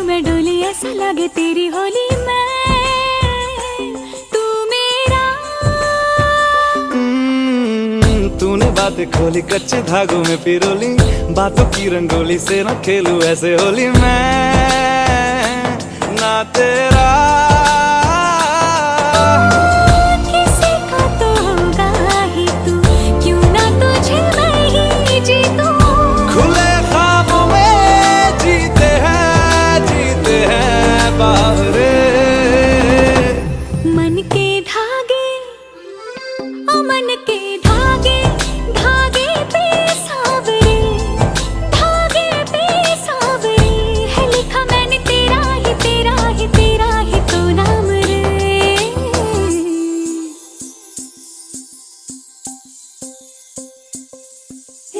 मैं डोली ऐसा लगे तेरी होली में तू मेरा। तूने बातें खोली कच्चे धागों में पिरोली, बातों की रंगोली से न खेलूं ऐसे होली मैं ना तेरा। किसी का तो होगा ही तू, क्यों ना तुझे मैं ही जीतूं। खुले ख्वाबों में जीते हैं बावरे। मन के धागे ओ मन के धागे, धागे पे सावरे, धागे पे सावरे है लिखा मैंने तेरा ही तेरा ही तेरा ही तो नाम रे।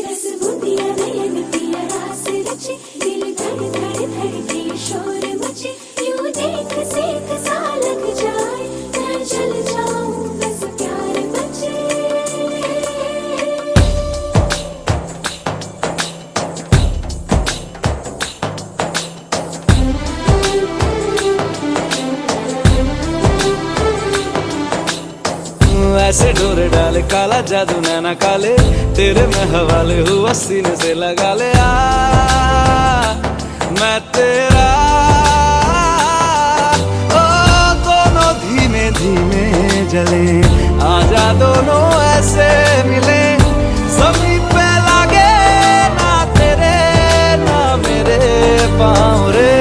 रस बूंदिया नयन पिया रास रचे, दिल धड़ धड़ धड़के शोर मचे, यूं देख सेक सा लग जाए मैं चल जाऊं बस प्यार बचे। ऐसे डोरे डाले काला जादू नैना काले, तेरे में हवाले हुआ सीने से लगा ले आ मैं तेरा। ओ दोनों धीमे धीमे जले, आजा दोनों ऐसे मिले, ज़मीन पे लागे ना तेरे ना मेरे पाँव रे।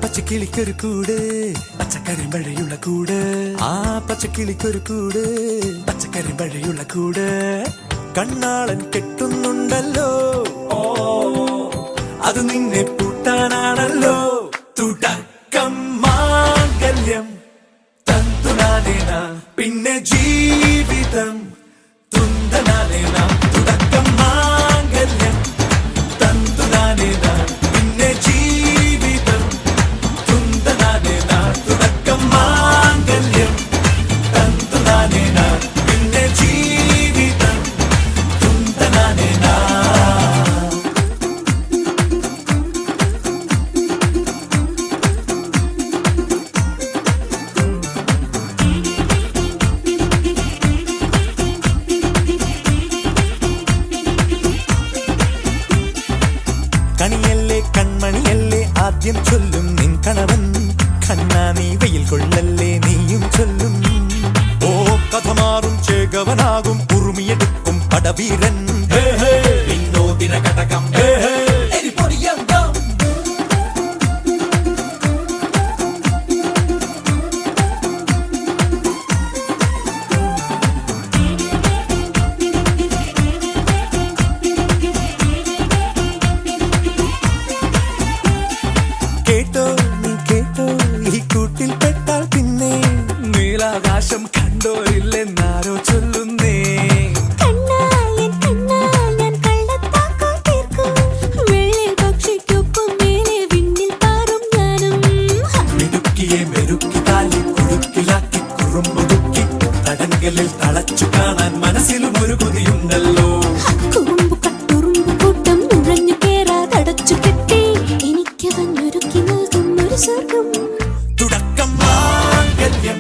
പച്ചക്കിളിക്കൊരു കൂട് പച്ചക്കരിമ്പഴയുള്ള കൂട്, ആ പച്ചക്കിളിക്കൊരു കൂട് പച്ചക്കരിമ്പഴയുള്ള കൂട്. കണ്ണാളൻ കെട്ടുന്നുണ്ടല്ലോ അത് നിന്നെ പൂട്ടാനാണല്ലോ. തുടക്കം മാംഗല്യം തന്തുനാനേന പിന്നെ ജീവിതം തുന്തനാനേന. തുടക്കം മാംഗല്യം തന്തുനാനേന പിന്നെ ജീവിതം തുന്തനാനേന. തുടക്കം മാംഗല്യം തന്തുനാനേന പിന്നെ ജീവിതം തുന്തനാനേന. കണിയല്ലേ കൺമണിയല്ലേ ആദ്യം ചൊല്ലും നിൻ കണവൻ, കണ്ണാ നീ വെയിൽ കൊള്ളല്ലേ നീയും ചൊല്ലും. ഓ കഥ മാറും ചേകവനാകും ഉറുമിയെടുക്കും പടവീരൻ, വിനോദിന ഘടകം എരിപൊടിയന്തം. കേട്ടോ നീ കേട്ടോ ഈ കൂട്ടിൽ പെട്ടാൽ പിന്നെ നീലാകാശം കണ്ടോരില്ലെന്നാരോ ചൊല്ലുന്നേ. മിടുക്കിയെ മെരുക്കി താലി കുടുക്കിലാക്കി കുറുമ്പുതുക്കി തടങ്കലിൽ തളച്ചു കാണാൻ മനസ്സിലും ഒരു കൊതിയുണ്ടല്ലോ. തുടക്കം മാംഗല്യം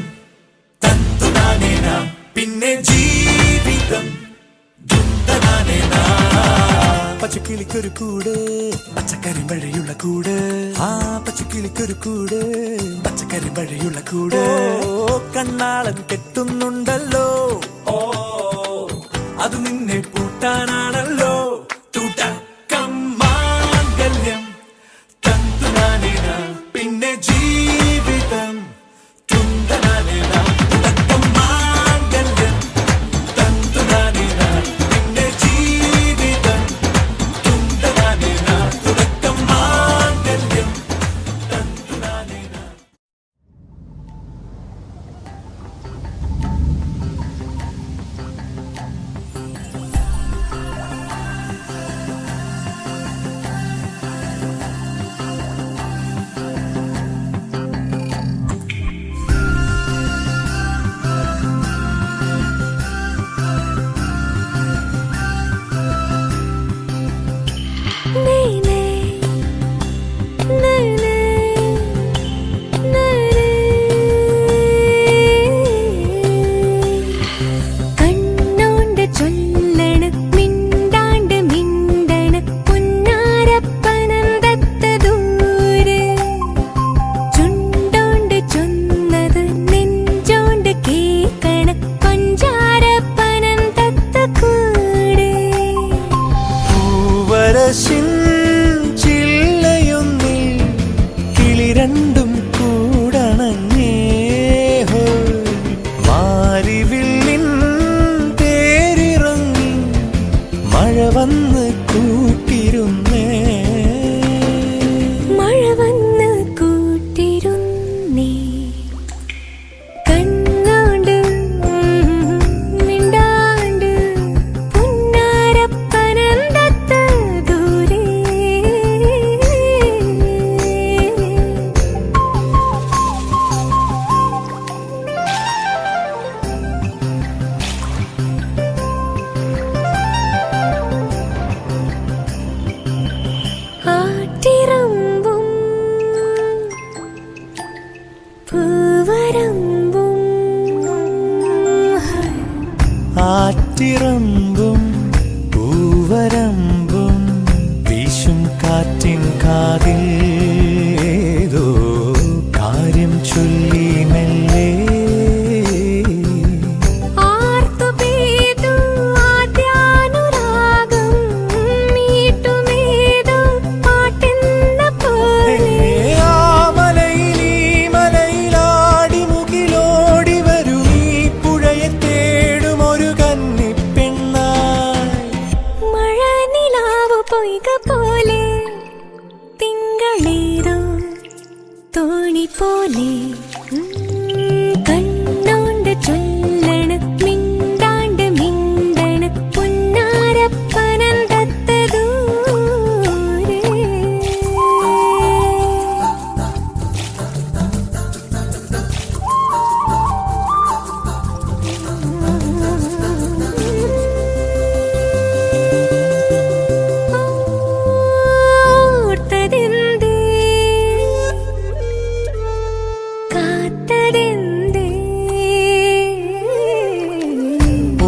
തന്തുനാനേന പിന്നെ ജീവിതം തുന്തനാനേന. പച്ചക്കിളിക്കൊരു കൂട് പച്ചക്കറി മഴയുള്ള കൂട് ആ പച്ചക്കിളിക്കൊരു കൂട് പച്ചക്കറി മഴയുള്ള കൂട് കണ്ണാളൻ കെട്ടുന്നുണ്ടല്ലോ ഓ അത് നിന്നെ പൂട്ടാനാണല്ലോ തുടക്കം മാംഗല്യം തന്തുനാനേന പിന്നെ ജീവിതം തുന്തനാനേന തുടക്കം മാംഗല്യം തന്തുനാനേന പിന്നെ ജീവിതം തുന്തനാനേന തുടക്കം മാംഗല്യം തന്തുനാനേന. കണ്ണോണ്ട് ചൊല്ലണ് മിണ്ടാണ്ട് മിണ്ടണ് പുന്നാരപ്പനന്തത്ത ദൂരെ ചുണ്ടോണ്ട് ചൊന്നത് നെഞ്ചോണ്ട് കേക്കണ് പഞ്ചാരപ്പനന്തത്ത കൂടെ പൂവരശിൻ ചില്ലയൊന്നിൽ കിളി രണ്ടും കൂടണഞ്ഞേ ഹോ മാരിവില്ലിൻ തേരിറങ്ങി മഴ വന്ന് കൂട്ടിരുന്നേ മഴ വന്ന് കൂട്ടിരുന്നേ കണ്ണോണ്ട് മിണ്ടാണ്ട് പുന്നാരപ്പനന്തത്ത ദൂരെ ആട്ടിറമ്പും പൂവരമ്പും ആറ്റിറമ്പും പൂവരമ്പും വീശും കാറ്റിൻ കാതിൽ ഏതോ കാര്യം ചൊല്ലി മെല്ലെ ആർത്തു പെയ്തു ആദ്യാനുരാഗം മീട്ടുമേതോ പാട്ടെന്ന പോലെ ആ മലയിൽ ഈ മലയിലാടി മുകിലോടി വരും ഈ പുഴയെ തേടും ഒരു കന്നിപ്പെണ്ണായി മഴ നിലാവ് പൊയ്ക പോലെ തിങ്കളേതോ തോണി പോലെ കണ്ണോണ്ട് ചൊല്ലണ് മിണ്ടാണ്ട് മിണ്ടണ് പുന്നാരപ്പനന്തത്ത ദൂരെ ഓർത്തതെന്തേ കാത്തതെന്തേ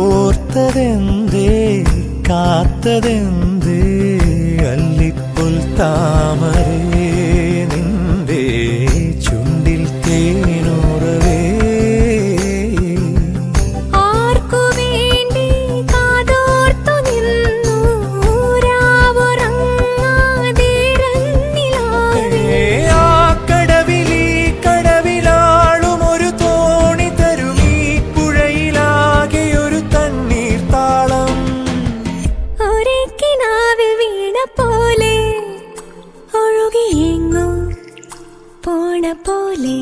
ഓർത്തതെന്തേ കാത്തതെന്തേ അല്ലിപ്പുൽ താമരേ നിന്റെ ചുണ്ടിൽ തേനുറവേ ആർക്കു വേണ്ടി കാതോർത്തു നിന്നു രാവുറങ്ങാതെ രന്നിലാവേ ആ കടവിലീ കടവിലാളും ഒരു തോണി തരും ഈ പുഴയിലാകെ ഒരു തണ്ണീർ താളം ഒരേ കിനാവിൽ വീണ പോലെ ഒഴുകിയെങ്ങോ പോണ പോലെ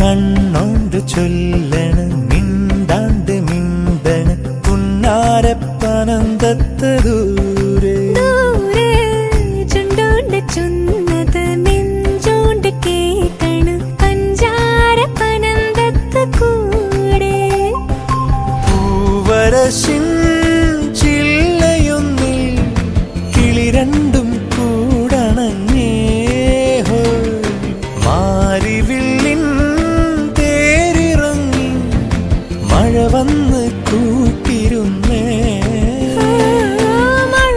കണ്ണോണ്ട് ചൊല്ലണ് മിണ്ടാണ്ട് മിണ്ടണ് പുന്നാരപ്പനന്തത്ത ദൂരെ ദൂരെ ചുണ്ടോണ്ട് ചൊന്നത് നെഞ്ചോണ്ട് കേക്കണ് പഞ്ചാരപ്പനന്തത്ത കൂടെ പൂവരശിൻ ചില്ലയൊന്നിൽ കിളി രണ്ടും കൂടണഞ്ഞേ ഹോ മാരിവില്ലിൻ തേരിറങ്ങി മഴ വന്ന് കൂട്ടിരുന്നേ മഴ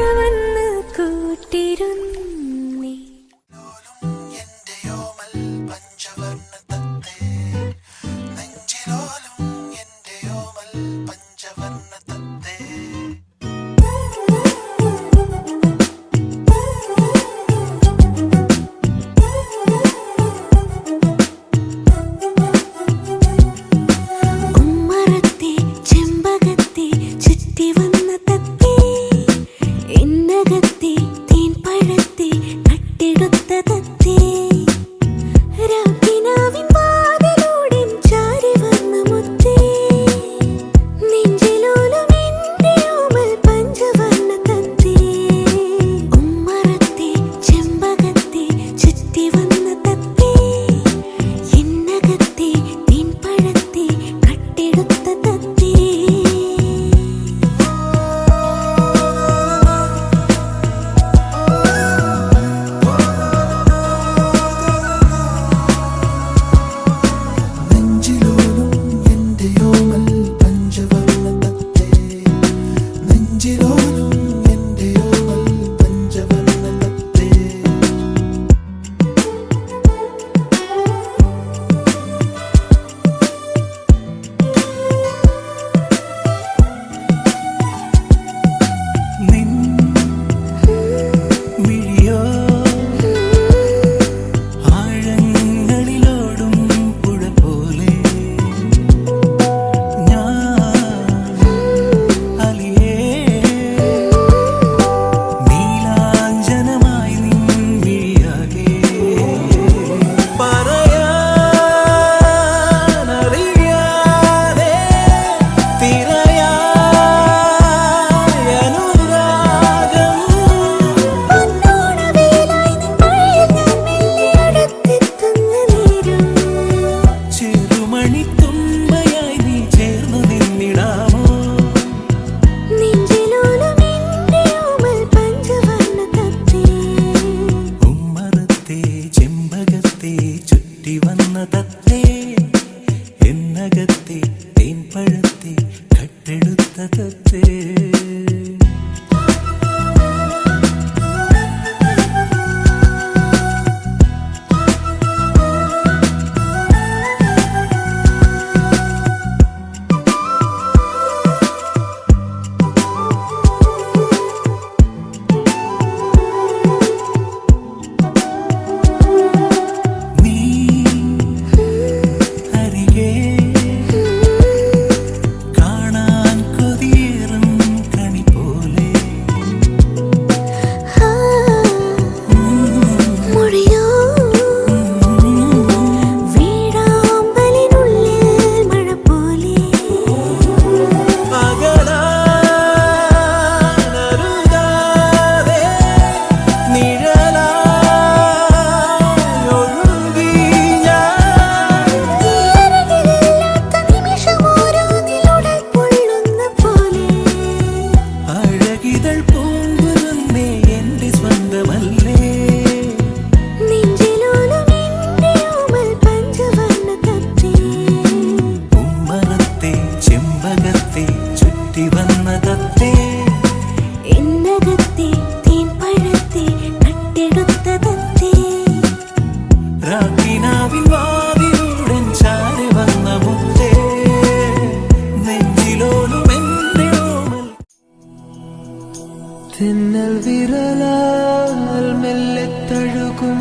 തെന്നൽ വിരലാൽ മെല്ലെ തഴുകും